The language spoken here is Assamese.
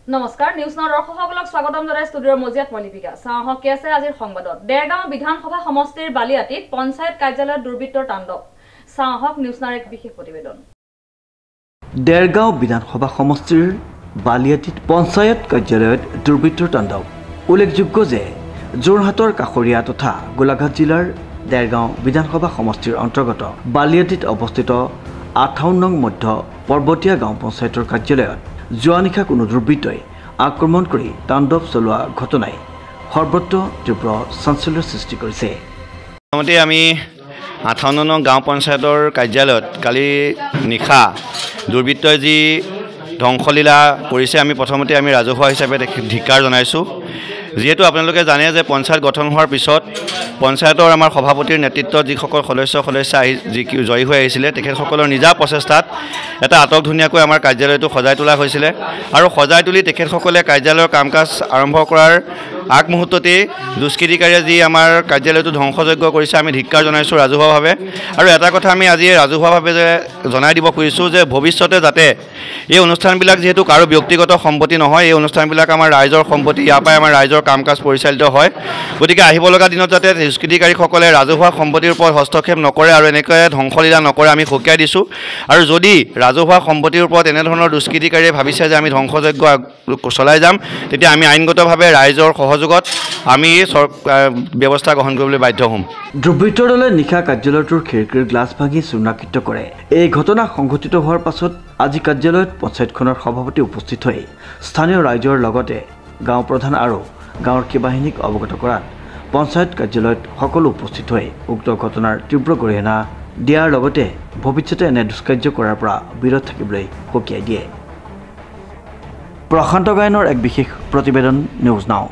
নমস্কাৰ নিউজ নাও দৰ্শকসকলক স্বাগতম জনাই ষ্টুডিঅৰ মজিয়াত মলিপিকা চাহক কি আছে আজিৰ সংবাদত দেৰগাঁও বিধানসভা সমষ্টিৰ বালিয়াটিত পঞ্চায়ত কাৰ্যালয়ত দুৰ্বৃত্তৰ তাণ্ডৱ চাহক নিউজ নাৰ এক বিশেষ প্ৰতিবেদন দেৰগাঁও বিধানসভা সমষ্টিৰ বালিয়াটিত পঞ্চায়ত কাৰ্যালয়ত দুৰ্বৃত্তৰ তাণ্ডৱ উল্লেখযোগ্য যে যোৰহাটৰ কাষৰীয়া তথা গোলাঘাট জিলাৰ দেৰগাঁও বিধানসভা সমষ্টিৰ অন্তৰ্গত বালিয়াটিত অৱস্থিত 58 নং মধ্য পৰ্বতীয়া গাঁও পঞ্চায়তৰ কাৰ্যালয়ত যোৱা নিশা কোনো দুৰ্বৃত্তই আক্ৰমণ কৰি তাণ্ডৱ চলোৱা ঘটনাই সৰ্বত্ৰ তীব্ৰ চাঞ্চল্যৰ সৃষ্টি কৰিছে। প্ৰথমতে আমি 58 নং গাঁও পঞ্চায়তৰ কাৰ্যালয়ত কালি নিশা দুৰ্বৃত্তই যি ধ্বংসলীলা কৰিছে আমি প্ৰথমতে আমি ৰাজহুৱা হিচাপে ধিক্কাৰ জনাইছোঁ। যিহেতু আপোনালোকে জানে যে পঞ্চায়ত গঠন হোৱাৰ পিছত পঞ্চায়তৰ আমাৰ সভাপতিৰ নেতৃত্বত যিসকল সদস্য যি জয়ী হৈ আহিছিলে তেখেতসকলৰ নিজা প্ৰচেষ্টাত এটা আটক ধুনীয়াকৈ আমাৰ কাৰ্যালয়টো সজাই তোলা হৈছিলে আৰু সজাই তুলি তেখেতসকলে কাৰ্যালয়ৰ কাম কাজ আৰম্ভ কৰাৰ আগমুহূৰ্ততেই দুষ্কৃতিকাৰীয়ে যি আমাৰ কাৰ্যালয়টো ধ্বংসযোগ্য কৰিছে আমি ধিক্কাৰ জনাইছোঁ ৰাজহুৱাভাৱে। আৰু এটা কথা আমি আজি ৰাজহুৱাভাৱে জনাই দিব খুজিছোঁ যে ভৱিষ্যতে যাতে এই অনুষ্ঠানবিলাক যিহেতু কাৰো ব্যক্তিগত সম্পত্তি নহয়, এই অনুষ্ঠানবিলাক আমাৰ ৰাইজৰ সম্পত্তি, ইয়াৰ পৰাই আমাৰ ৰাইজৰ কাম কাজ পৰিচালিত হয়। গতিকে আহিব লগা দিনত যাতে দুষ্কৃতিকাৰীসকলে ৰাজহুৱা সম্পত্তিৰ ওপৰত হস্তক্ষেপ নকৰে আৰু এনেকৈ ধ্বংসলীলা নকৰে আমি সকীয়াই দিছোঁ। আৰু যদি ৰাজহুৱা সম্পত্তিৰ ওপৰত এনেধৰণৰ দুষ্কৃতিকাৰীয়ে ভাবিছে যে আমি ধ্বংসযজ্ঞ চলাই যাম, তেতিয়া আমি আইনগতভাৱে ৰাইজৰ সহযোগত আমি ব্যৱস্থা গ্ৰহণ কৰিবলৈ বাধ্য হ'ম। দুৰ্বৃত্তৰ দলে নিশা কাৰ্যালয়টোৰ খিৰিকীৰ গ্লাছ ভাঙি চূৰ্ণাকৃত কৰে। এই ঘটনা সংঘটিত হোৱাৰ পাছত আজি কাৰ্যালয়ত পঞ্চায়তখনৰ সভাপতি উপস্থিত হৈ স্থানীয় ৰাইজৰ লগতে গাঁও প্ৰধান আৰু গাঁৱৰ বাহিনীক অৱগত কৰাত পঞ্চায়ত কাৰ্যালয়ত সকলো উপস্থিত হৈ উক্ত ঘটনাৰ তীব্ৰ গৰিহণা দিয়াৰ লগতে ভৱিষ্যতে এনে দুষ্কাৰ্য কৰাৰ পৰা বিৰত থাকিবলৈ সকীয়াই দিয়ে। প্ৰশান্ত গায়নৰ এক বিশেষ প্ৰতিবেদন নিউজ নাও।